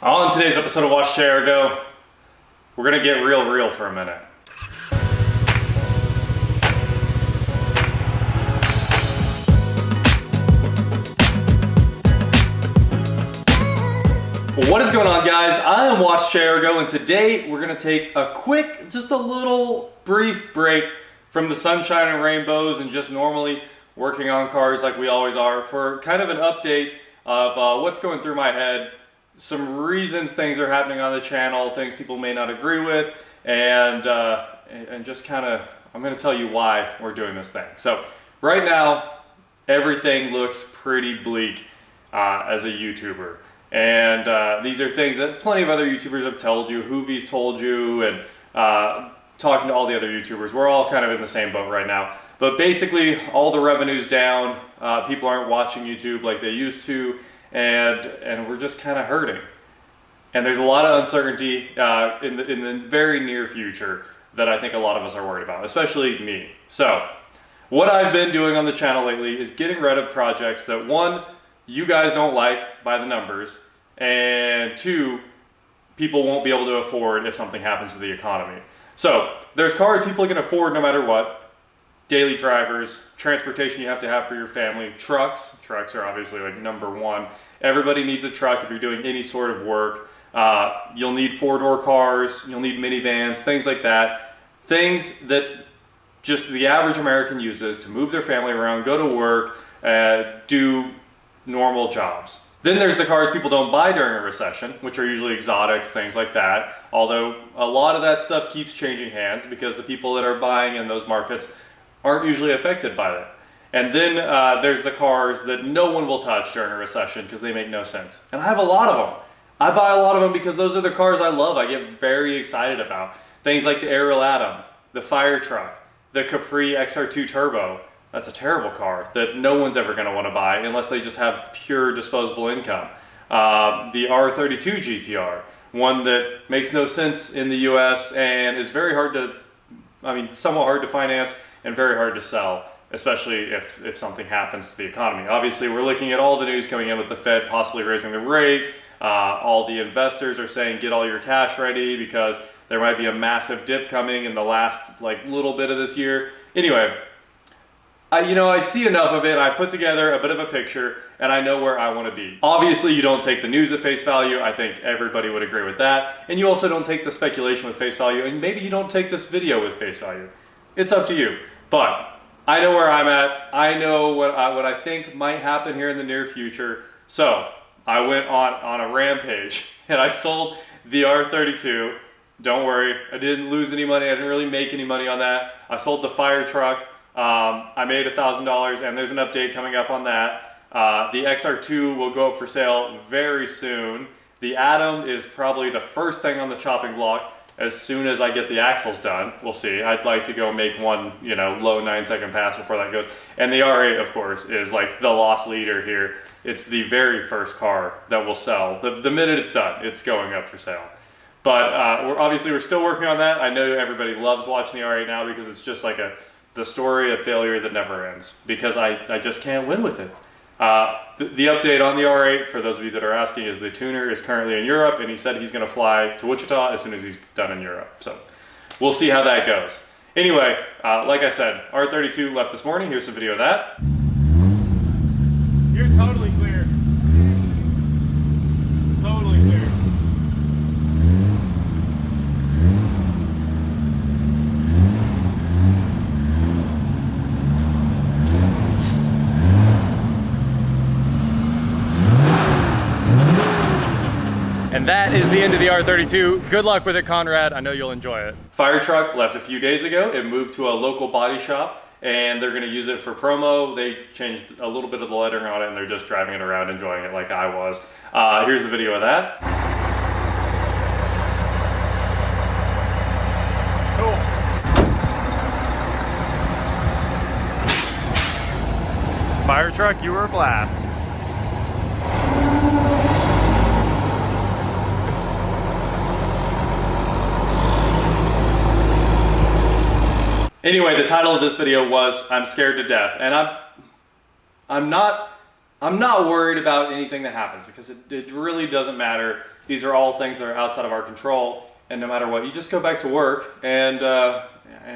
On today's episode of Watch Chair Go, we're gonna get real for a minute. What is going on, guys? I am Watch Chair Go, and today we're gonna take a quick, just a little brief break from the sunshine and rainbows and just normally working on cars like we always are for kind of an update of what's going through my head, some reasons things are happening on the channel, things people may not agree with, and just kind of, I'm going to tell you why we're doing this thing. So right now, everything looks pretty bleak as a YouTuber. And these are things that plenty of other YouTubers have told you, Hoovy's told you, and talking to all the other YouTubers. We're all kind of in the same boat right now. But basically, all the revenue's down, people aren't watching YouTube like they used to, and we're just kind of hurting. And there's a lot of uncertainty in the very near future that I think a lot of us are worried about, especially me. So what I've been doing on the channel lately is getting rid of projects that, one, you guys don't like by the numbers, and two, people won't be able to afford if something happens to the economy. So there's cars people can afford no matter what. Daily drivers, transportation you have to have for your family, trucks are obviously like number one. Everybody needs a truck if you're doing any sort of work. You'll need four-door cars, you'll need minivans, things like that. Things that just the average American uses to move their family around, go to work, do normal jobs. Then there's the cars people don't buy during a recession, which are usually exotics, things like that. Although a lot of that stuff keeps changing hands because the people that are buying in those markets aren't usually affected by that. And then there's the cars that no one will touch during a recession because they make no sense. And I have a lot of them. I buy a lot of them because those are the cars I love. I get very excited about. Things like the Aerial Atom, the Fire Truck, the Capri XR2 Turbo. That's a terrible car that no one's ever going to want to buy unless they just have pure disposable income. The R32 GTR, one that makes no sense in the US and is very hard to, somewhat hard to finance and very hard to sell, especially if something happens to the economy. Obviously, we're looking at all the news coming in with the Fed possibly raising the rate. All the investors are saying get all your cash ready because there might be a massive dip coming in the last little bit of this year. Anyway, I see enough of it. I put together a bit of a picture and I know where I want to be. Obviously, you don't take the news at face value. I think everybody would agree with that. And you also don't take the speculation with face value, and maybe you don't take this video with face value. It's up to you. But I know where I'm at. I know what I think might happen here in the near future. So I went on a rampage and I sold the R32. Don't worry, I didn't lose any money. I didn't really make any money on that. I sold the fire truck. I made $1,000 and there's an update coming up on that. The XR2 will go up for sale very soon. The Atom is probably the first thing on the chopping block as soon as I get the axles done. We'll see. I'd like to go make one, low 9-second pass before that goes. And the R8, of course, is like the lost leader here. It's the very first car that will sell. The minute it's done, it's going up for sale. But we're still working on that. I know everybody loves watching the R8 now because it's just like the story of failure that never ends, because I just can't win with it. The update on the R8, for those of you that are asking, is the tuner is currently in Europe, and he said he's going to fly to Wichita as soon as he's done in Europe. So we'll see how that goes. Anyway, like I said, R32 left this morning. Here's some video of that. You're totally clear. Totally clear. And that is the end of the R32. Good luck with it, Conrad. I know you'll enjoy it. Fire truck left a few days ago. It moved to a local body shop and they're gonna use it for promo. They changed a little bit of the lettering on it and they're just driving it around, enjoying it like I was. Here's the video of that. Cool. Fire truck, you were a blast. Anyway, the title of this video was I'm scared to death, and I'm not worried about anything that happens because it really doesn't matter These are all things that are outside of our control, and no matter what, you just go back to work and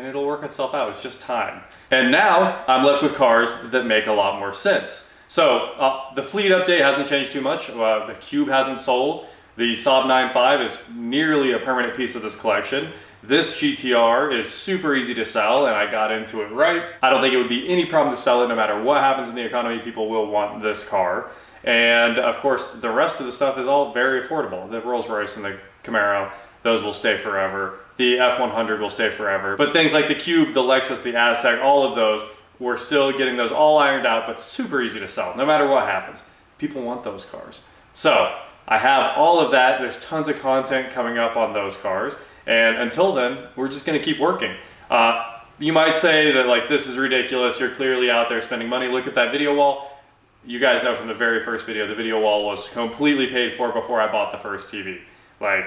it'll work itself out. It's just time. And now I'm left with cars that make a lot more sense. So the fleet update hasn't changed too much. The Cube hasn't sold. The Saab 9.5 is nearly a permanent piece of this collection. This GTR is super easy to sell, and I got into it right. I don't think it would be any problem to sell it. No matter what happens in the economy, people will want this car. And of course, the rest of the stuff is all very affordable. The Rolls-Royce and the Camaro, those will stay forever. The F100 will stay forever. But things like the Cube, the Lexus, the Aztec, all of those, we're still getting those all ironed out, but super easy to sell, no matter what happens. People want those cars. So I have all of that. There's tons of content coming up on those cars. And until then, we're just gonna keep working. You might say that like, this is ridiculous. You're clearly out there spending money. Look at that video wall. You guys know from the very first video, the video wall was completely paid for before I bought the first TV. Like,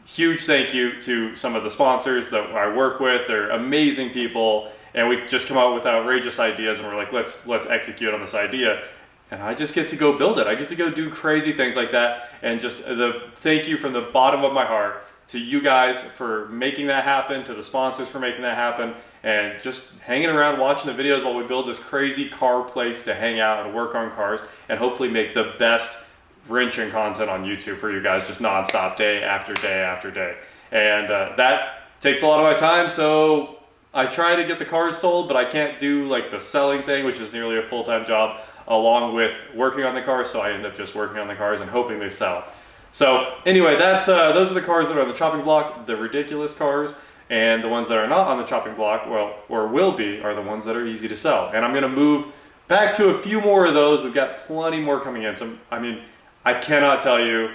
huge thank you to some of the sponsors that I work with. They're amazing people. And we just come out with outrageous ideas and we're like, let's execute on this idea. And I just get to go build it. I get to go do crazy things like that. And just the thank you from the bottom of my heart to you guys for making that happen, to the sponsors for making that happen, and just hanging around watching the videos while we build this crazy car place to hang out and work on cars and hopefully make the best wrenching content on YouTube for you guys, just nonstop, day after day after day. And that takes a lot of my time, so I try to get the cars sold, but I can't do like the selling thing, which is nearly a full-time job, along with working on the cars, so I end up just working on the cars and hoping they sell. So anyway, that's those are the cars that are on the chopping block, the ridiculous cars, and the ones that are not on the chopping block, well, or will be, are the ones that are easy to sell. And I'm gonna move back to a few more of those. We've got plenty more coming in. So, I mean, I cannot tell you,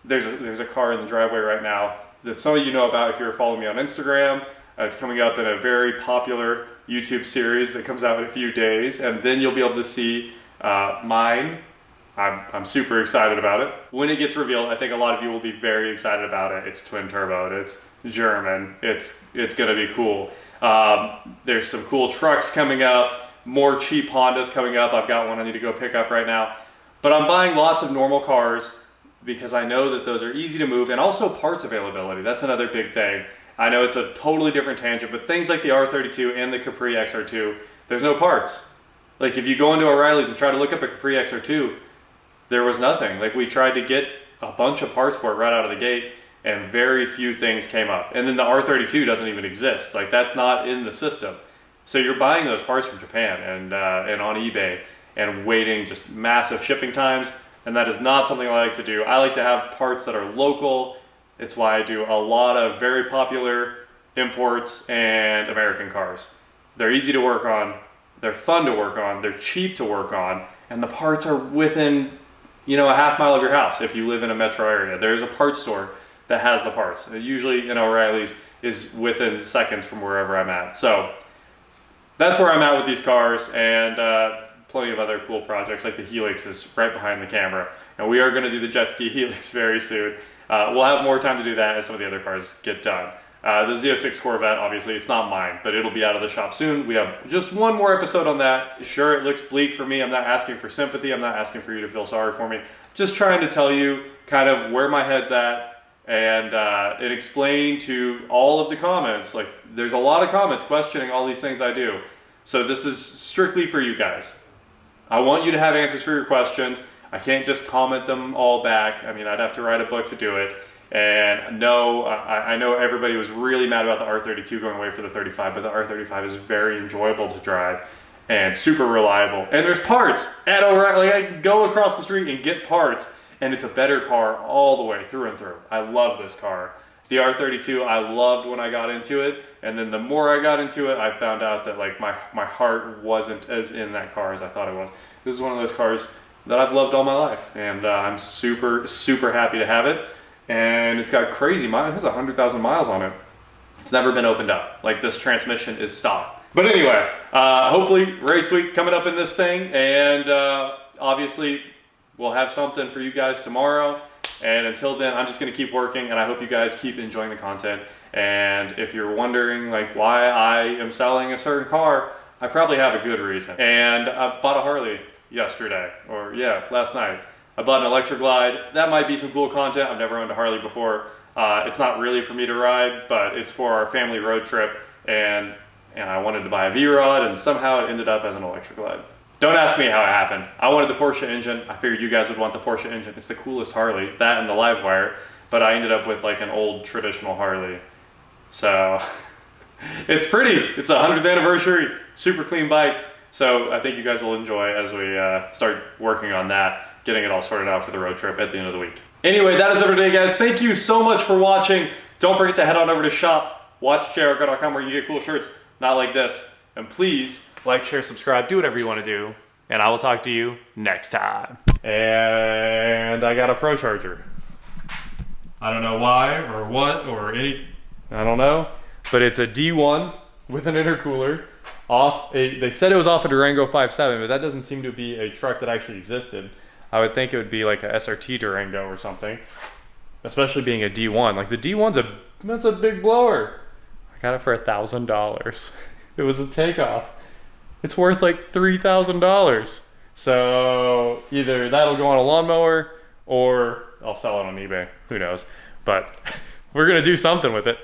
there's a car in the driveway right now that some of you know about if you're following me on Instagram. It's coming up in a very popular YouTube series that comes out in a few days, and then you'll be able to see mine. I'm super excited about it. When it gets revealed, I think a lot of you will be very excited about it. It's twin turbo, it's German, it's gonna be cool. There's some cool trucks coming up, more cheap Hondas coming up. I've got one I need to go pick up right now. But I'm buying lots of normal cars because I know that those are easy to move, and also parts availability. That's another big thing. I know it's a totally different tangent, but things like the R32 and the Capri XR2, there's no parts. Like if you go into O'Reilly's and try to look up a Capri XR2, there was nothing. Like we tried to get a bunch of parts for it right out of the gate and very few things came up. And then the R32 doesn't even exist. Like that's not in the system. So you're buying those parts from Japan and on eBay and waiting just massive shipping times. And that is not something I like to do. I like to have parts that are local. It's why I do a lot of very popular imports and American cars. They're easy to work on. They're fun to work on. They're cheap to work on. And the parts are within, you know, a half mile of your house if you live in a metro area. There's a parts store that has the parts. Usually, you know, O'Reilly's is within seconds from wherever I'm at. So that's where I'm at with these cars, and plenty of other cool projects like the Helix is right behind the camera. And we are going to do the jet ski Helix very soon. We'll have more time to do that as some of the other cars get done. The Z06 Corvette, obviously, it's not mine, but it'll be out of the shop soon. We have just one more episode on that. Sure, it looks bleak for me. I'm not asking for sympathy. I'm not asking for you to feel sorry for me. Just trying to tell you kind of where my head's at and explain to all of the comments. Like, there's a lot of comments questioning all these things I do. So this is strictly for you guys. I want you to have answers for your questions. I can't just comment them all back. I mean, I'd have to write a book to do it. And no, I know everybody was really mad about the R32 going away for the 35, but the R35 is very enjoyable to drive and super reliable. And there's parts at O'Reilly. Like, I can go across the street and get parts, and it's a better car all the way through and through. I love this car. The R32 I loved when I got into it, and then the more I got into it, I found out that like my heart wasn't as in that car as I thought it was. This is one of those cars that I've loved all my life, and I'm super, super happy to have it. And it's got crazy miles. It has 100,000 miles on it. It's never been opened up. Like, this transmission is stock. But anyway, hopefully race week coming up in this thing, and obviously we'll have something for you guys tomorrow. And until then, I'm just gonna keep working, and I hope you guys keep enjoying the content. And if you're wondering like why I am selling a certain car, I probably have a good reason. And I bought a Harley yesterday, or yeah, last night. I bought an electric glide. That might be some cool content. I've never owned a Harley before. It's not really for me to ride, but it's for our family road trip, and I wanted to buy a V-Rod, and somehow it ended up as an electric glide. Don't ask me how it happened. I wanted the Porsche engine. I figured you guys would want the Porsche engine. It's the coolest Harley, that and the Livewire, but I ended up with like an old traditional Harley. So it's pretty. It's a 100th anniversary, super clean bike. So I think you guys will enjoy as we start working on that, getting it all sorted out for the road trip at the end of the week. Anyway, that is it for today, guys. Thank you so much for watching. Don't forget to head on over to shop.watchjrgo.com where you get cool shirts, not like this. And please like, share, subscribe, do whatever you want to do. And I will talk to you next time. And I got a Pro Charger. I don't know why or what or any, I don't know. But it's a D1 with an intercooler. They said it was off a Durango 5.7, but that doesn't seem to be a truck that actually existed. I would think it would be like a SRT Durango or something. Especially being a D1. Like the D1's that's a big blower. I got it for $1,000. It was a takeoff. It's worth like $3,000. So either that'll go on a lawnmower or I'll sell it on eBay. Who knows? But we're gonna do something with it.